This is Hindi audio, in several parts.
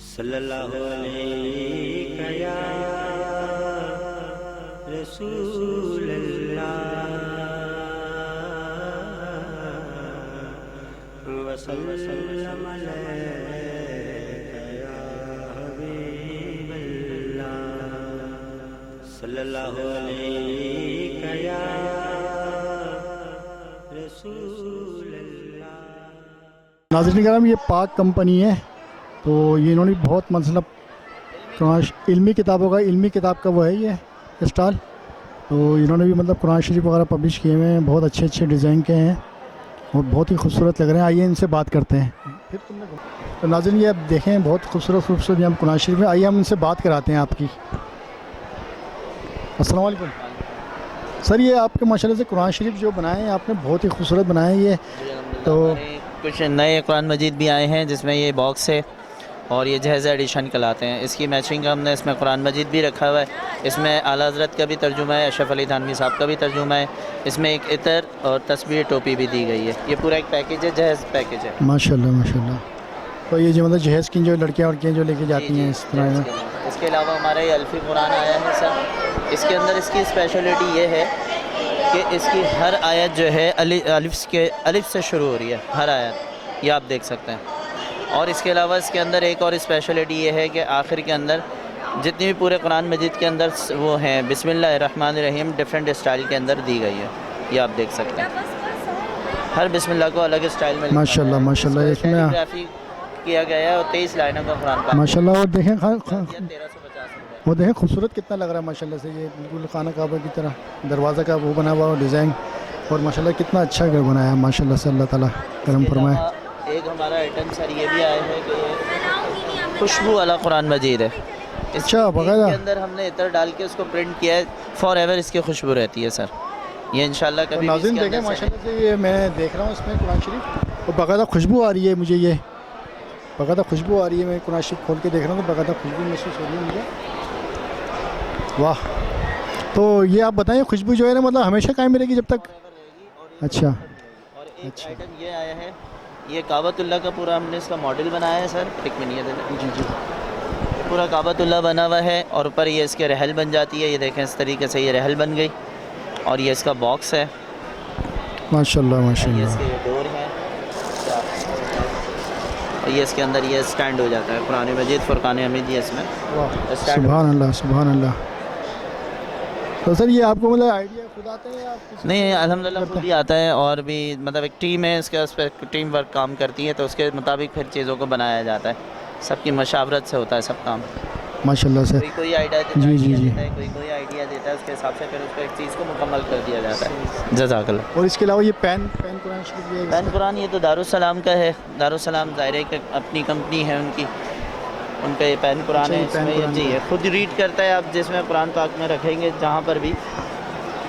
सल्लल्लाहु अलैहि या रसूल अल्लाह वसल्लम अलैका या हबीब अल्लाह सल्लल्लाहु अलैहि या रसूल अल्लाह। नाज़रीन कराम, ये पाक कंपनी है, तो ये इन्होंने बहुत मतलब कुरान इल्मी किताबों का इल्मी किताब का वो है ये स्टॉल। तो इन्होंने भी मतलब कुरान शरीफ वगैरह पब्लिश किए हुए हैं, बहुत अच्छे अच्छे डिज़ाइन के हैं और बहुत ही खूबसूरत लग रहे हैं। आइए इनसे बात करते हैं। फिर तुमने तो नाज़रीन ये आप देखें बहुत खूबसूरत खूबसूरत यहाँ कुरान शरीफ में, आइए हम इनसे बात कराते हैं आपकी। अस्सलाम वालेकुम सर, ये आपके माशाल्लाह से कुरान शरीफ जो बनाए हैं आपने बहुत ही खूबसूरत बनाए हैं ये। तो कुछ नए कुरान मजीद भी आए हैं जिसमें ये बॉक्स है और ये जहेज़ एडिशन कहलाते हैं। इसकी मैचिंग हमने इसमें कुरान मजीद भी रखा हुआ है। इसमें आला हज़रत का भी तर्जुमा है, अशरफ अली थानवी साहब का भी तर्जुमा है। इसमें एक इतर और तस्वीर टोपी भी दी गई है। ये पूरा एक पैकेज है, जहेज़ पैकेज है। माशाल्लाह माशाल्लाह। तो ये जो मतलब जहेज़ की जो लड़कियाँ जो लेके जाती हैं इस तरह में। इसके अलावा हमारा ये अल्फ़ी कुरान आया है सर। इसके अंदर इसकी स्पेशलिटी ये है कि इसकी हर आयत जो है अलिफ से शुरू हो रही है, हर आयत, ये आप देख सकते हैं। और इसके अलावा इसके अंदर एक और स्पेशलिटी ये है कि आखिर के अंदर जितनी भी पूरे कुरान मजीद के अंदर वो हैं बिस्मिल्लाहिर्रहमानिर्रहीम डिफरेंट स्टाइल के अंदर दी गई है, ये आप देख सकते हैं। हर बिस्मिल्लाह को अलग स्टाइल में माशाल्लाह माशाल्लाह इसमें कैलीग्राफी किया गया है और 23 लाइनों का कुरान पाक माशाल्लाह। और देखें 1350 वो देखें खूबसूरत कितना लग रहा है माशाल्लाह से, ये बिल्कुल खाना काबा की तरह दरवाज़ा का वो बना हुआ डिज़ाइन, और माशाल्लाह कितना अच्छा घर बनाया है माशाल्लाह से। अल्लाह ताला करम फरमाए। एक हमारा आइटम सर ये भी आया है कि खुशबू वाला कुरान मजीद है। अच्छा इसके बकायदा अंदर हमने इतर डाल के उसको प्रिंट किया है, फॉर एवर इसकी खुशबू रहती है सर। ये इंशाल्लाह कभी भी नाज़रीन इसके देखें अंदर से माशाल्लाह से, ये मैं देख रहा हूँ इसमें कुरान शरीफ और बाकायदा खुशबू आ रही है मुझे, ये बाकायदा खुशबू आ रही है। मैं कुरान शरीफ खोल के देख रहा हूँ तो बाकायदा खुशबू महसूस हो रही है मुझे। वाह। तो ये आप बताएं खुशबू जो है ना मतलब हमेशा कायम रहेगी जब तक? अच्छा और एक आइटम ये आया है, ये काबतुल्लाह का पूरा हमने इसका मॉडल बनाया है सर। एक मिनट ये जी जी। पूरा काबतुल्लाह बना हुआ है और ऊपर ये इसके रहल बन जाती है। ये देखें इस तरीके से ये रहल बन गई और ये इसका बॉक्स है माशाल्लाह और ये माशाल्लाह। इसके डोर हैं और ये इसके अंदर ये स्टैंड हो जाता है। कुरान मजीद फुरकान हमीद ये इसमें सुभान अल्लाह सुभान अल्लाह। तो सर ये आपको मतलब आइडिया खुद आता है या आप नहीं, अल्हम्दुलिल्लाह खुद ही आता है और भी मतलब एक टीम है इसके उस पर टीम वर्क काम करती है, तो उसके मुताबिक फिर चीज़ों को बनाया जाता है। सबकी मशावरत से होता है सब काम। माशाल्लाह से? कोई आइडिया देता जी, है, जी, जी। कोई आइडिया देता है, उसके हिसाब से फिर उसको एक चीज़ को मुकम्मल कर दिया जाता है। जज़ाकल्लाह। और इसके अलावा ये पेन कुरान शरीफ ये पैन कुरान ये तो दारुस्सलाम का है। दारुस्सलाम ज़ाहिर है कि अपनी कंपनी है उनकी, उनका ये पैन कुरान अच्छा, है। ये पैन इसमें ये कुरान जी है। है, खुद रीड करता है। आप जिसमें कुरान पाक में रखेंगे जहाँ पर भी,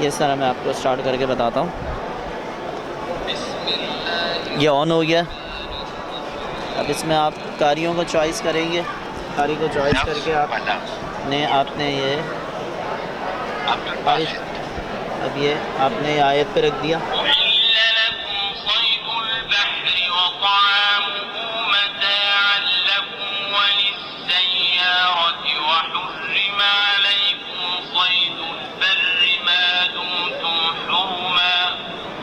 ये इस तरह मैं आपको स्टार्ट करके बताता हूँ। ये ऑन हो गया। अब इसमें आप कारियों को चॉइस करेंगे, कारी को चॉइस करके आपने ये अब ये आपने आयत पे रख दिया।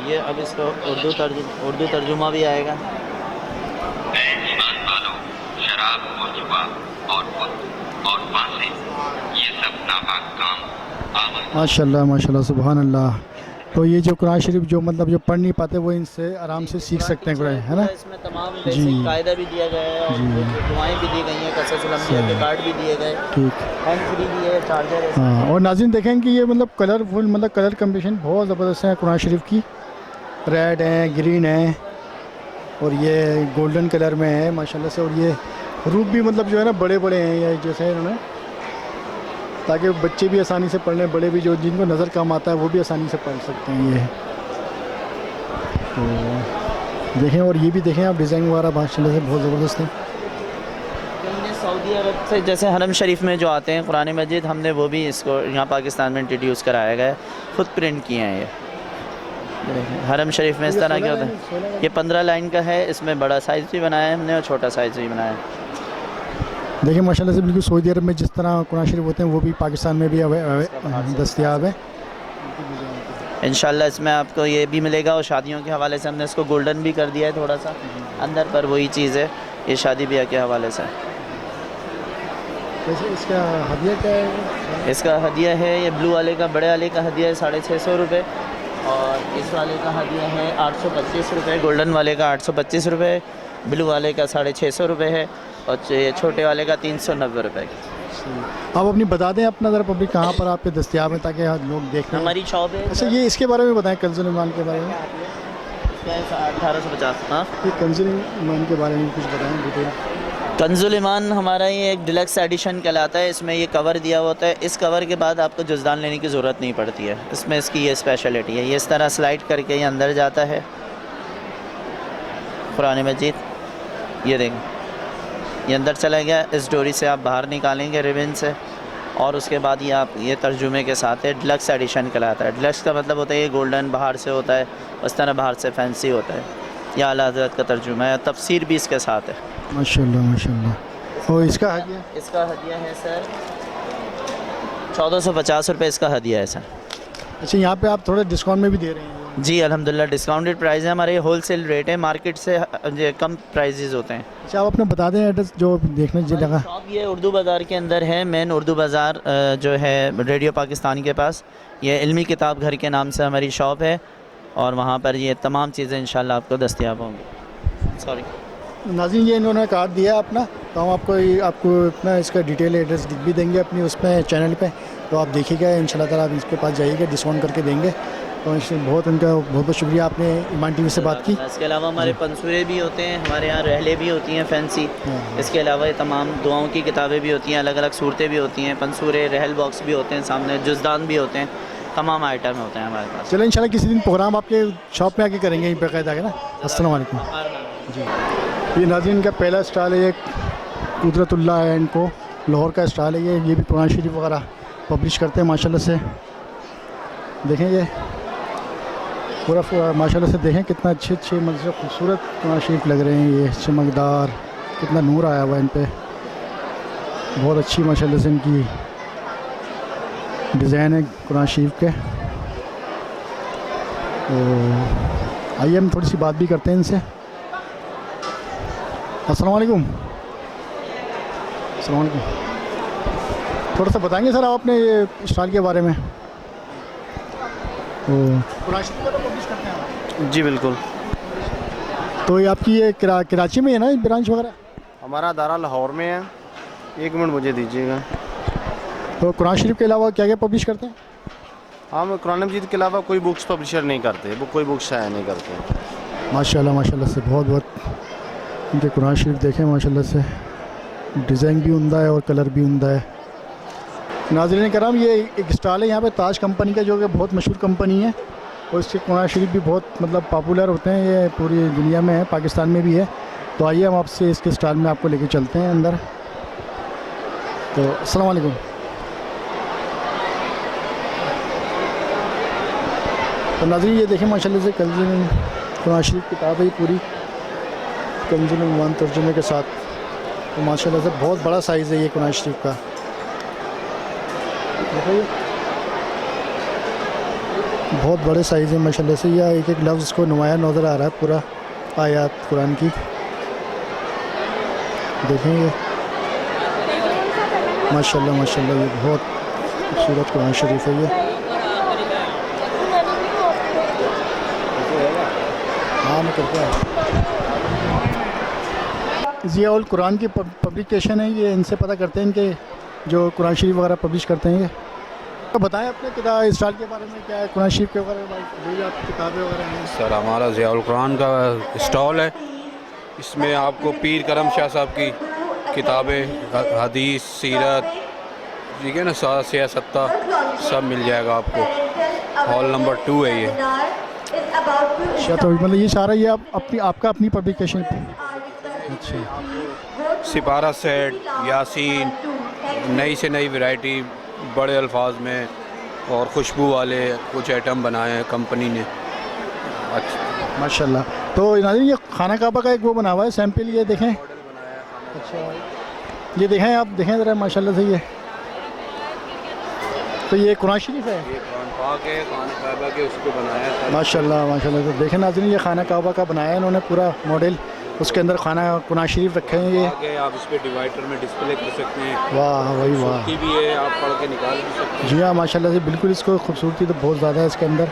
ये अब इसका उर्दू तर्जुमा भी आएगा। शराब और जुआ और खुद और फांसी ये सब नापाक काम माशाल्लाह माशाल्लाह सुभान अल्लाह। तो ये जो कुरान शरीफ जो मतलब जो पढ़ नहीं पाते वो इनसे आराम से सीख सकते हैं कुरान, है ना? इसमें तमाम बेसिक कायदा भी दिया गया है और दुआएं भी दी गई हैं, कसरत लम्बिया के कार्ड भी दिए गए, ठीक। हैंड फ्री भी है, चार्जर है। हाँ, और नाज़रीन देखें कि ये मतलब कलरफुल मतलब कलर कम्बिनेशन बहुत ज़बरदस्त है कुरान शरीफ की। रेड है, ग्रीन है और ये गोल्डन कलर में है माशाल्लाह से। और ये रूप भी मतलब जो है ना बड़े बड़े हैं ये जैसे इन्होंने, ताकि बच्चे भी आसानी से पढ़ लें, बड़े भी जो जिनको नज़र कम आता है वो भी आसानी से पढ़ सकते हैं ये। तो देखें, और ये भी देखें आप डिज़ाइन वगैरह माशाल्लाह से बहुत ज़बरदस्त है। हमने सऊदी अरब से जैसे हरम शरीफ में जो आते हैं कुरान मजीद, हमने वो भी इसको यहाँ पाकिस्तान में इंट्रोड्यूस कराया गया है, खुद प्रिंट किए हैं ये। हरम शरीफ में इस तरह के होता है। ये 15 लाइन का है, इसमें बड़ा साइज़ भी बनाया है हमने और छोटा साइज़ भी बनाया है। देखिए माशाल्लाह से बिल्कुल सऊदी अरब में जिस तरह कुरान शरीफ होते हैं वो भी पाकिस्तान में भी दस्तयाब है। इंशाल्लाह इसमें आपको ये भी मिलेगा, और शादियों के हवाले से हमने इसको गोल्डन भी कर दिया है थोड़ा सा अंदर, पर वही चीज़ है, ये शादी ब्याह के हवाले से। वैसे इसका हदिया क्या है? इसका हदिया है, ये ब्लू वाले का, बड़े वाले का हदिया है 650 रुपये, और इस वाले का हदिया है 825 रुपये, गोल्डन वाले का 825 रुपये, ब्लू वाले का 650 रुपये है, और छोटे वाले का 390 रुपये। आप अपनी बता दें अपना ज़रा पब्लिक कहाँ पर आपके दस्तयाब हैं ताकि लोग देख लें। हमारी शॉप है। अच्छा ये इसके बारे में बताएं, कंज़ुल ईमान के बारे में। इसका 1850। हाँ, ये कंज़ुल ईमान के बारे में कुछ बताएं डिटेल। कंजुल ईमान हमारा ये एक डिलक्स एडिशन कहलाता है। इसमें ये कवर दिया होता है, इस कवर के बाद आपको जुज़दान लेने की ज़रूरत नहीं पड़ती है। इसमें इसकी ये स्पेशलिटी है, ये इस तरह स्लाइड करके ये अंदर जाता है कुरान मजीद, ये देखें ये अंदर चला गया, इस डोरी से आप बाहर निकालेंगे रिबन से, और उसके बाद ये आप ये तर्जुमे के साथ है। डिलक्स एडिशन कहलाता है। डिलक्स का मतलब होता है ये गोल्डन बाहर से होता है, उस तरह बाहर से फैंसी होता है। यह आला हज़रत का तर्जुमा है, तफसीर भी इसके साथ है। माशाल्लाह माशाल्लाह। और इसका हदिया? इसका हदिया है सर 1450 रुपये इसका हदिया है सर। अच्छा यहाँ पे आप थोड़ा डिस्काउंट में भी दे रहे हैं? जी अल्हम्दुलिल्लाह डिस्काउंटेड प्राइस है हमारे, होलसेल रेट है, मार्केट से कम प्राइजेज़ होते हैं। अच्छा आप अपना बता दें एड्रेस जो देखने की जगह। शॉप ये उर्दू बाज़ार के अंदर है, मेन उर्दू बाज़ार जो है रेडियो पाकिस्तान के पास, ये इल्मी किताब घर के नाम से हमारी शॉप है, और वहाँ पर ये तमाम चीज़ें इंशाल्लाह आपको दस्तयाब होंगी। सॉरी नाज़रीन, ये इन्होंने कार्ड दिया अपना, तो हम आपको अपना इसका डिटेल एड्रेस भी देंगे अपनी उसमें चैनल पे, तो आप देखिएगा इंशाल्लाह ताला, आप इसके पास जाइएगा, डिस्काउंट करके देंगे। तो बहुत उनका बहुत शुक्रिया, आपने ईमान टीवी से बात की। इसके अलावा हमारे पंसूरे भी होते हैं, हमारे यहाँ रहले भी होती हैं फैंसी। इसके अलावा ये तमाम दुआओं की किताबें भी होती हैं, अलग अलग सूरतें भी होती हैं, पंसूरे रहल बॉक्स भी होते हैं, सामने जुज़दान भी होते हैं, तमाम आइटम होते हैं हमारे पास। चलो इंशाल्लाह किसी दिन प्रोग्राम आपके शॉप में आके करेंगे बाकायदा है ना। अस्सलाम वालेकुम जी। ये नाज़रीन का पहला स्टॉल है, कुदरतुल्लाह एंड को, लाहौर का स्टॉल है ये भी कुरान शरीफ वगैरह पब्लिश करते हैं माशाल्लाह से। देखें ये पूरा माशाल्लाह से देखें कितना अच्छे मतलब खूबसूरत कुरान शरीफ लग रहे हैं, ये चमकदार, कितना नूर आया हुआ है इन पे, बहुत अच्छी माशाल्लाह से इनकी डिज़ाइन है कुरान शरीफ के। तो आइए हम थोड़ी सी बात भी करते हैं इनसे। अस्सलाम वालेकुम। अस्सलाम वालेकुम। थोड़ा सा बताएंगे सर आप अपने ये स्टॉल के बारे में? कुरान शरीफ का तो पब्लिश करते हैं? जी बिल्कुल। तो ये आपकी ये कराची में है ना ब्रांच वगैरह? हमारा दारा लाहौर में है। 1 मिनट मुझे दीजिएगा। तो कुरान शरीफ के अलावा क्या क्या पब्लिश करते हैं? हम कुरान मजीद के अलावा कोई बुक्स पब्लिशर नहीं करते, वो कोई बुक्स शाया नहीं करते। माशाल्लाह माशाल्लाह से बहुत इनके कुरान शरीफ देखें माशाल्लाह से, डिज़ाइन भी उम्दा है और कलर भी उम्दा है। नाज़रीन कराम, ये एक स्टॉल है यहाँ पे ताज कंपनी का, जो कि बहुत मशहूर कंपनी है, और इसके कुरान शरीफ भी बहुत मतलब पॉपुलर होते हैं, ये पूरी दुनिया में है, पाकिस्तान में भी है। तो आइए हम आपसे इसके स्टॉल में आपको लेके चलते हैं अंदर। तो अस्सलाम वालेकुम। तो नाज़रीन ये देखें माशाल्लाह से कंज़ुल कुरान शरीफ किताब है ये पूरी, कंज़ुल ईमान तर्जुमे के साथ। तो माशाल्लाह से बहुत बड़ा साइज़ है ये कुरान शरीफ का, देखिए बहुत बड़े साइज़ है माशाल्लाह से। यह एक एक लफ्ज़ को नुमाया नज़र आ रहा है, पूरा आयत कुरान की देखेंगे माशाल्लाह माशाल्लाह। ये बहुत खूबसूरत कुरान शरीफ है ये। हाँ मैं करता हूँ। ज़ियाउल कुरान की पब्लिकेशन है ये, इनसे पता करते हैं इनके जो कुरान शरीफ वगैरह पब्लिश करते हैं ये। तो बताएं अपने किताब स्टॉल के बारे में, क्या है कुरान शरीफ के बारे में जो भी आपकी किताबें वगैरह हैं? सर हमारा ज़ियाउल कुरान का स्टॉल है, इसमें आपको पीर करम शाह साहब की किताबें, हदीस, सीरत, ठीक है ना, सियासत्ता सब मिल जाएगा आपको। हॉल नंबर 2 है ये। अच्छा, तो मतलब ये सारा ये आपका अपनी पब्लिकेशन? अच्छा। सिपारा सेट, यासीन, नई से नई वैरायटी बड़े अल्फाज में, और खुशबू वाले कुछ आइटम बनाए हैं कंपनी ने। अच्छा माशाल्लाह। तो नाज़रीन ये खाना काबा का एक वो बना हुआ है सैम्पल, ये देखें। अच्छा, ये देखें आप, देखें ज़रा माशाल्लाह से ये, तो ये कुरान शरीफ है ये कुरान पाक है, खाना काबा के उसको बनाया था। माशाल्लाह माशाल्लाह। तो देखें नाज़रीन, ये खाना काबा का बनाया है इन्होंने पूरा मॉडल, उसके अंदर खाना कुरान शरीफ रखे हैं ये। आगे आप इस पे डिवाइडर में डिस्प्ले कर सकते हैं। वाह वही वाह। खूबसूरती भी है, आप पढ़ के निकाल भी सकते हैं। जी हाँ माशाल्लाह से बिल्कुल, इसको खूबसूरती तो बहुत ज़्यादा है इसके अंदर।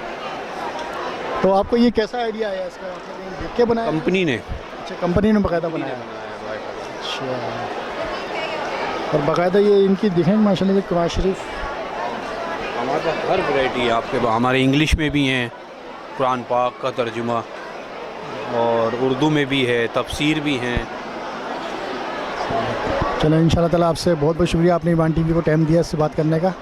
तो आपको ये कैसा आइडिया आया इसका, मतलब ये देख के बनाया? कंपनी ने अच्छा, कंपनी ने बाकायदा बनाया। अच्छा, और बाकायदा ये इनकी देखें माशाल्लाह से कुरान शरीफ, हमारे पास हर वैरायटी है आपके पास। हमारे इंग्लिश में भी हैं कुरान पाक का तर्जुमा, और उर्दू में भी है, तफसीर भी हैं। चलो इंशाल्लाह ताला, आपसे बहुत बहुत शुक्रिया, आपने ईमान टीवी को टाइम दिया इससे बात करने का।